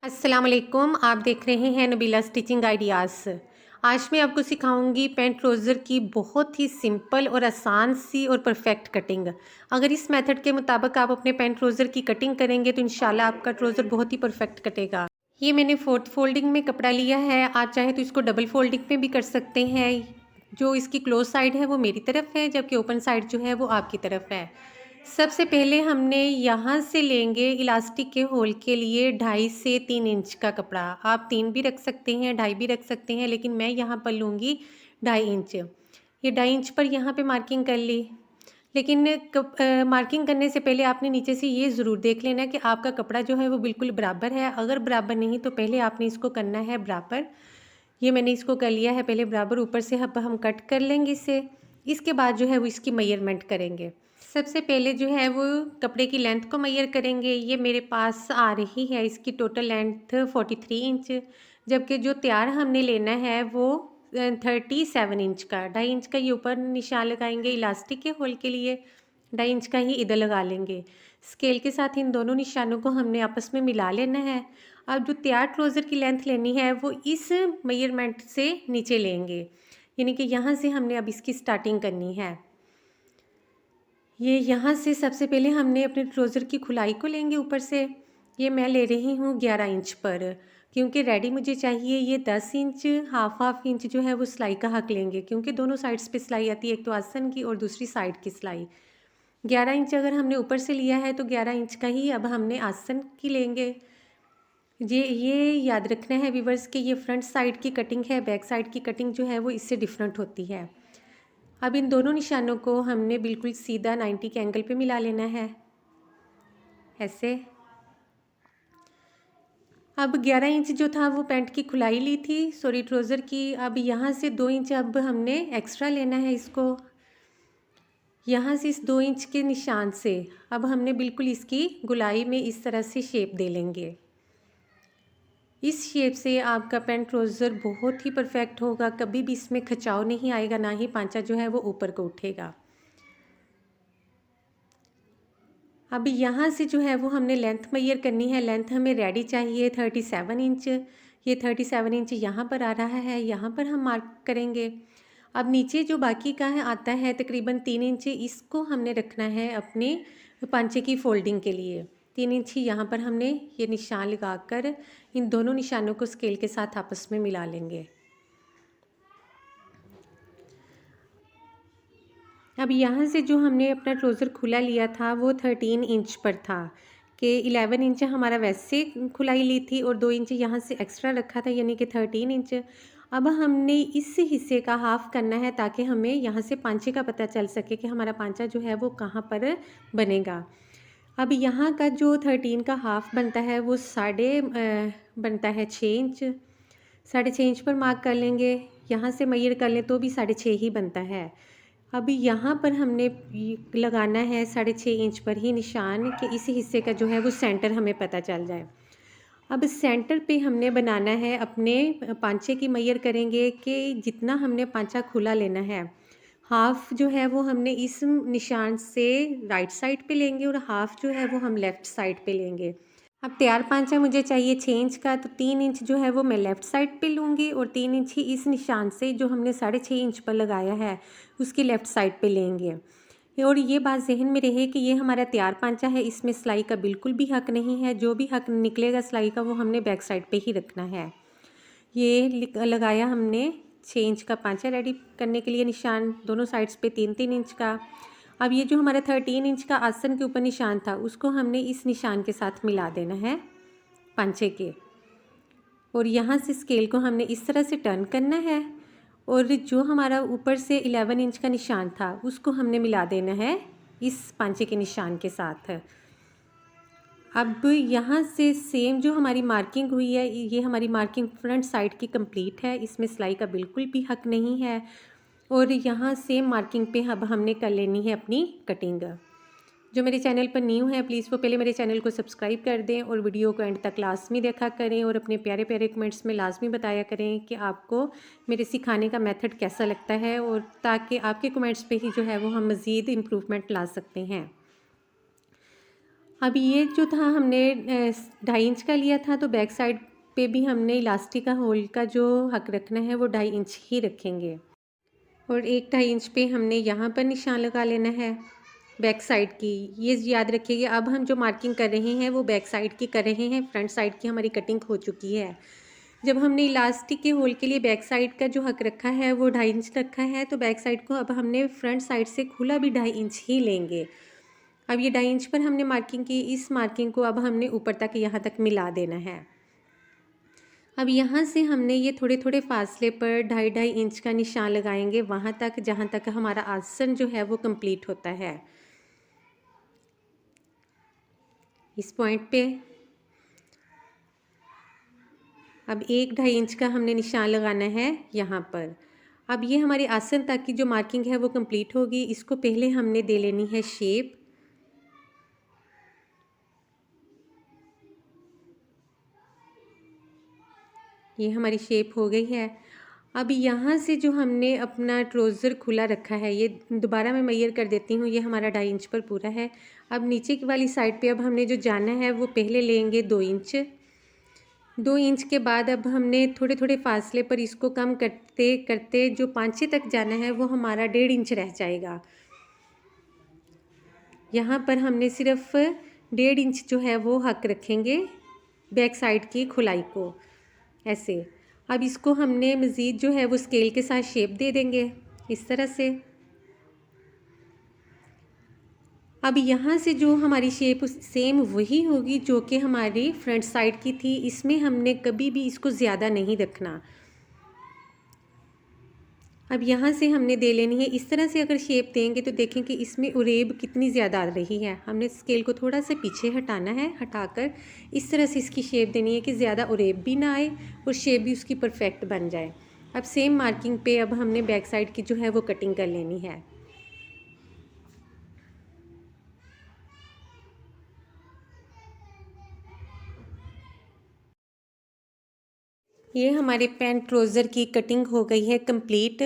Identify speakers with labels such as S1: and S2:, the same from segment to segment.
S1: अस्सलाम वालेकुम। आप देख रहे हैं नबीला स्टिचिंग आइडियाज़। आज मैं आपको सिखाऊंगी पैंट ट्राउज़र की बहुत ही सिंपल और आसान सी और परफेक्ट कटिंग। अगर इस मेथड के मुताबिक आप अपने पैंट ट्राउज़र की कटिंग करेंगे तो इंशाल्लाह आपका ट्राउज़र बहुत ही परफेक्ट कटेगा। ये मैंने 4th फोल्डिंग में कपड़ा लिया है। आप चाहे तो इसको डबल फोल्डिंग में भी कर सकते हैं। जो इसकी क्लोज साइड है वो मेरी तरफ है, जबकि ओपन साइड जो है वो आपकी तरफ है। सबसे पहले हमने यहाँ से लेंगे इलास्टिक के होल के लिए 2.5 से 3 इंच का कपड़ा। आप 3 भी रख सकते हैं, 2.5 भी रख सकते हैं, लेकिन मैं यहाँ पर लूँगी 2.5 इंच। ये 2.5 इंच पर यहाँ पे मार्किंग कर ली। लेकिन मार्किंग करने से पहले आपने नीचे से ये ज़रूर देख लेना कि आपका कपड़ा जो है वो बिल्कुल बराबर है। अगर बराबर नहीं तो पहले आपने इसको करना है बराबर। ये मैंने इसको कर लिया है पहले बराबर। ऊपर से अब हम कट कर लेंगे इसे। इसके बाद जो है वो इसकी मेजरमेंट करेंगे। सबसे पहले जो है वो कपड़े की लेंथ को मेजर करेंगे। ये मेरे पास आ रही है, इसकी टोटल लेंथ 43 इंच, जबकि जो तैयार हमने लेना है वो 37 इंच का। 2.5 इंच का ये ऊपर निशान लगाएंगे इलास्टिक के होल के लिए, 2.5 इंच का ही इधर लगा लेंगे। स्केल के साथ इन दोनों निशानों को हमने आपस में मिला लेना है। अब जो तैयार ट्राउज़र की लेंथ लेनी है वो इस मेजरमेंट से नीचे लेंगे, यानी कि यहाँ से हमने अब इसकी स्टार्टिंग करनी है। ये यहाँ से सबसे पहले हमने अपने ट्राउज़र की खुलाई को लेंगे ऊपर से। ये मैं ले रही हूँ 11 इंच पर, क्योंकि रेडी मुझे चाहिए ये 10 इंच। हाफ इंच जो है वो सिलाई का हक लेंगे, क्योंकि दोनों साइड्स पे सिलाई आती है, एक तो आसन की और दूसरी साइड की सिलाई। 11 इंच अगर हमने ऊपर से लिया है तो 11 इंच का ही अब हमने आसन की लेंगे। ये याद रखना है व्यूअर्स कि ये फ्रंट साइड की कटिंग है, बैक साइड की कटिंग जो है वो इससे डिफरेंट होती है। अब इन दोनों निशानों को हमने बिल्कुल सीधा 90 के एंगल पे मिला लेना है, ऐसे। अब 11 इंच जो था वो पैंट की खुलाई ली थी, सॉरी ट्राउज़र की। अब यहाँ से 2 इंच अब हमने एक्स्ट्रा लेना है इसको। यहाँ से इस 2 इंच के निशान से अब हमने बिल्कुल इसकी गुलाई में इस तरह से शेप दे लेंगे। इस शेप से आपका पैंट ट्राउज़र बहुत ही परफेक्ट होगा, कभी भी इसमें खिंचाव नहीं आएगा, ना ही पांचा जो है वो ऊपर को उठेगा। अब यहाँ से जो है वो हमने लेंथ मेजर करनी है। लेंथ हमें रेडी चाहिए 37 इंच। ये 37 इंच यहाँ पर आ रहा है, यहाँ पर हम मार्क करेंगे। अब नीचे जो बाकी का है आता है तकरीबन 3 इंच, इसको हमने रखना है अपने पांचे की फोल्डिंग के लिए। 3 इंच ही यहाँ पर हमने ये निशान लगाकर इन दोनों निशानों को स्केल के साथ आपस में मिला लेंगे। अब यहाँ से जो हमने अपना ट्राउज़र खुला लिया था वो 13 इंच पर था, कि 11 इंच हमारा वैसे खुलाई ली थी और 2 इंच यहाँ से एक्स्ट्रा रखा था, यानी कि 13 इंच। अब हमने इस हिस्से का हाफ़ करना है ताकि हमें यहाँ से पांचे का पता चल सके कि हमारा पांचा जो है वो कहाँ पर बनेगा। अब यहाँ का जो 13 का हाफ़ बनता है वो बनता है 6 इंच। 6.5 इंच पर मार्क कर लेंगे। यहाँ से मेजर कर लें तो भी 6.5 ही बनता है। अभी यहाँ पर हमने लगाना है 6.5 इंच पर ही निशान, कि इसी हिस्से का जो है वो सेंटर हमें पता चल जाए। अब सेंटर पे हमने बनाना है अपने पांचे की मेजर करेंगे कि जितना हमने पांचा खुला लेना है, हाफ़ जो है वो हमने इस निशान से राइट साइड पे लेंगे और हाफ़ जो है वो हम लेफ़्ट साइड पे लेंगे। अब तैयार पांचा मुझे चाहिए 6 इंच का, तो 3 इंच जो है वो मैं लेफ़्ट साइड पे लूँगी और 3 इंच ही इस निशान से जो हमने 6.5 इंच पर लगाया है उसकी लेफ़्ट साइड पे लेंगे। और ये बात ज़हन में रहे कि ये हमारा तैयार पांचा है, इसमें सिलाई का बिल्कुल भी हक नहीं है। जो भी हक निकलेगा सिलाई का वो हमने बैक साइड पे ही रखना है। ये लगाया हमने 6 इंच का पांचा रेडी करने के लिए निशान, दोनों साइड्स पे 3-3 इंच का। अब ये जो हमारा 13 इंच का आसन के ऊपर निशान था उसको हमने इस निशान के साथ मिला देना है पांचे के, और यहाँ से स्केल को हमने इस तरह से टर्न करना है और जो हमारा ऊपर से 11 इंच का निशान था उसको हमने मिला देना है इस पांचे के निशान के साथ। अब यहाँ से सेम जो हमारी मार्किंग हुई है, ये हमारी मार्किंग फ्रंट साइड की कंप्लीट है, इसमें सिलाई का बिल्कुल भी हक नहीं है। और यहाँ सेम मार्किंग पे अब हमने कर लेनी है अपनी कटिंग। जो मेरे चैनल पर न्यू है प्लीज़ वो पहले मेरे चैनल को सब्सक्राइब कर दें और वीडियो को एंड तक लाजमी देखा करें और अपने प्यारे प्यारे कमेंट्स में लाजमी बताया करें कि आपको मेरे सिखाने का मेथड कैसा लगता है, और ताकि आपके कमेंट्स पे ही जो है वो हम मज़ीद इम्प्रूवमेंट ला सकते हैं। अब ये जो था हमने 2.5 इंच का लिया था, तो बैक साइड पे भी हमने इलास्टिक का होल का जो हक रखना है वो 2.5 इंच ही रखेंगे। और 1-2.5 इंच पे हमने यहाँ पर निशान लगा लेना है बैक साइड की। ये याद रखिएगा, अब हम जो मार्किंग कर रहे हैं वो बैक साइड की कर रहे हैं, फ्रंट साइड की हमारी कटिंग हो चुकी है। जब हमने इलास्टिक के होल के लिए बैक साइड का जो हक रखा है वो 2.5 इंच रखा है, तो बैक साइड को अब हमने फ्रंट साइड से खुला भी 2.5 इंच ही लेंगे। अब ये 2.5 इंच पर हमने मार्किंग की, इस मार्किंग को अब हमने ऊपर तक यहाँ तक मिला देना है। अब यहाँ से हमने ये थोड़े थोड़े फासले पर 2.5-2.5 इंच का निशान लगाएंगे वहाँ तक जहाँ तक हमारा आसन जो है वो कंप्लीट होता है। इस पॉइंट पे अब 1-2.5 इंच का हमने निशान लगाना है यहाँ पर। अब ये हमारे आसन तक की जो मार्किंग है वो कंप्लीट होगी। इसको पहले हमने दे लेनी है शेप। ये हमारी शेप हो गई है। अब यहाँ से जो हमने अपना ट्राउज़र खुला रखा है, ये दोबारा मैं मेजर कर देती हूँ, ये हमारा 2.5 इंच पर पूरा है। अब नीचे की वाली साइड पे अब हमने जो जाना है वो पहले लेंगे 2 इंच। 2 इंच के बाद अब हमने थोड़े थोड़े फासले पर इसको कम करते करते जो 5 तक जाना है वो हमारा 1.5 इंच रह जाएगा। यहाँ पर हमने सिर्फ 1.5 इंच जो है वो हक रखेंगे बैक साइड की खुलाई को, ऐसे। अब इसको हमने मज़ीद जो है वो स्केल के साथ शेप दे देंगे इस तरह से। अब यहाँ से जो हमारी शेप सेम वही होगी जो कि हमारी फ्रंट साइड की थी। इसमें हमने कभी भी इसको ज़्यादा नहीं रखना। अब यहाँ से हमने दे लेनी है इस तरह से। अगर शेप देंगे तो देखें कि इसमें उरेब कितनी ज़्यादा आ रही है। हमने स्केल को थोड़ा सा पीछे हटाना है, हटाकर इस तरह से इसकी शेप देनी है कि ज़्यादा उरेब भी ना आए और शेप भी उसकी परफेक्ट बन जाए। अब सेम मार्किंग पे अब हमने बैक साइड की जो है वो कटिंग कर लेनी है। ये हमारे पैंट ट्राउज़र की कटिंग हो गई है कंप्लीट।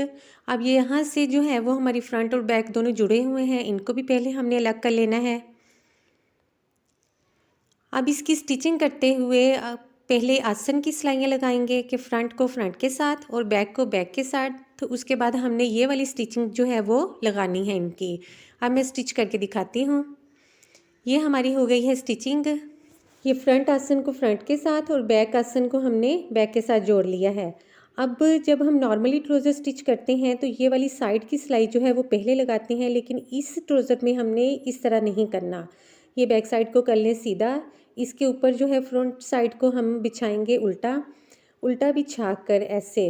S1: अब ये यहाँ से जो है वो हमारी फ्रंट और बैक दोनों जुड़े हुए हैं, इनको भी पहले हमने अलग कर लेना है। अब इसकी स्टिचिंग करते हुए पहले आसन की सिलाइयाँ लगाएंगे कि फ्रंट को फ्रंट के साथ और बैक को बैक के साथ। तो उसके बाद हमने ये वाली स्टिचिंग जो है वो लगानी है इनकी। अब मैं स्टिच करके दिखाती हूँ। ये हमारी हो गई है स्टिचिंग। ये फ्रंट आसन को फ्रंट के साथ और बैक आसन को हमने बैक के साथ जोड़ लिया है। अब जब हम नॉर्मली ट्राउज़र स्टिच करते हैं तो ये वाली साइड की सिलाई जो है वो पहले लगाते हैं, लेकिन इस ट्राउज़र में हमने इस तरह नहीं करना। ये बैक साइड को कर लें सीधा, इसके ऊपर जो है फ्रंट साइड को हम बिछाएंगे उल्टा। उल्टा बिछा कर ऐसे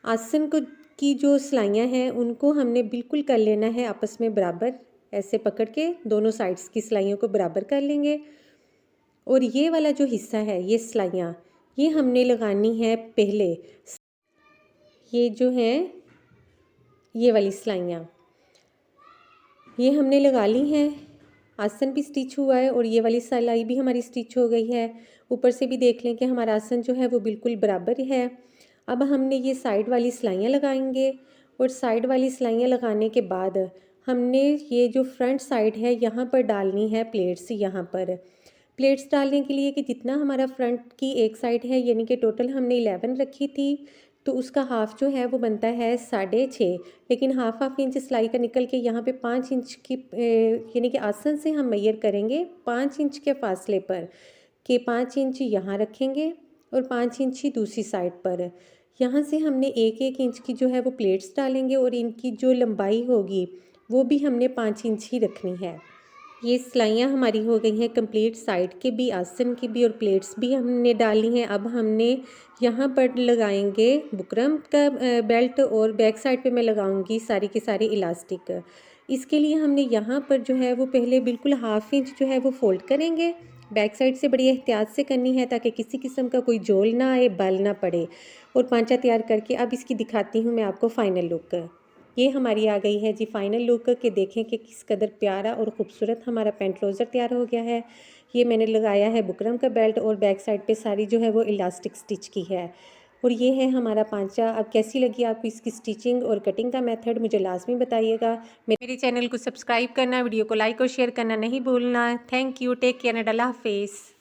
S1: आसन को की जो सिलाइयाँ हैं उनको हमने बिल्कुल कर लेना है आपस में बराबर। ऐसे पकड़ के दोनों साइड्स की सिलाइयों को बराबर कर लेंगे। और ये वाला जो हिस्सा है, ये सिलाइयाँ, ये हमने लगानी है पहले। ये जो है ये वाली सिलाइयाँ ये हमने लगा ली हैं। आसन भी स्टिच हुआ है और ये वाली सिलाई भी हमारी स्टिच हो गई है। ऊपर से भी देख लें कि हमारा आसन जो है वो बिल्कुल बराबर है। अब हमने ये साइड वाली सिलाइयाँ लगाएंगे और साइड वाली सिलाइयाँ लगाने के बाद हमने ये जो फ्रंट साइड है यहाँ पर डालनी है प्लेट्स। यहाँ पर प्लेट्स डालने के लिए कि जितना हमारा फ्रंट की एक साइड है, यानी कि टोटल हमने 11 रखी थी, तो उसका हाफ जो है वो बनता है 6.5। लेकिन हाफ इंच सिलाई का निकल के यहाँ पे 5 इंच की यानी कि आसन से हम मेजर करेंगे 5 इंच के फासले पर, कि 5 इंच यहाँ रखेंगे और 5 इंच ही दूसरी साइड पर। यहाँ से हमने 1-1 इंच की जो है वो प्लेट्स डालेंगे और इनकी जो लंबाई होगी वो भी हमने 5 इंच ही रखनी है। ये सिलाइयाँ हमारी हो गई हैं कंप्लीट, साइड के भी, आसन की भी और प्लेट्स भी हमने डाली हैं। अब हमने यहाँ पर लगाएंगे बुकरम का बेल्ट और बैक साइड पे मैं लगाऊंगी सारी की सारी इलास्टिक। इसके लिए हमने यहाँ पर जो है वो पहले बिल्कुल हाफ इंच जो है वो फोल्ड करेंगे। बैक साइड से बड़ी एहतियात से करनी है ताकि किसी किस्म का कोई जोल ना आए, बल ना पड़े। और पांचा तैयार करके अब इसकी दिखाती हूँ मैं आपको फ़ाइनल लुक। ये हमारी आ गई है जी फाइनल लुक, के देखें कि किस कदर प्यारा और ख़ूबसूरत हमारा पैंट ट्राउज़र तैयार हो गया है। ये मैंने लगाया है बुकरम का बेल्ट और बैक साइड पे सारी जो है वो इलास्टिक स्टिच की है। और ये है हमारा पांचा। अब कैसी लगी आपको इसकी स्टिचिंग और कटिंग का मेथड, मुझे लाजमी बताइएगा। मेरे चैनल को सब्सक्राइब करना, वीडियो को लाइक और शेयर करना नहीं भूलना। Thank you, take care and अल्लाह हाफिज़।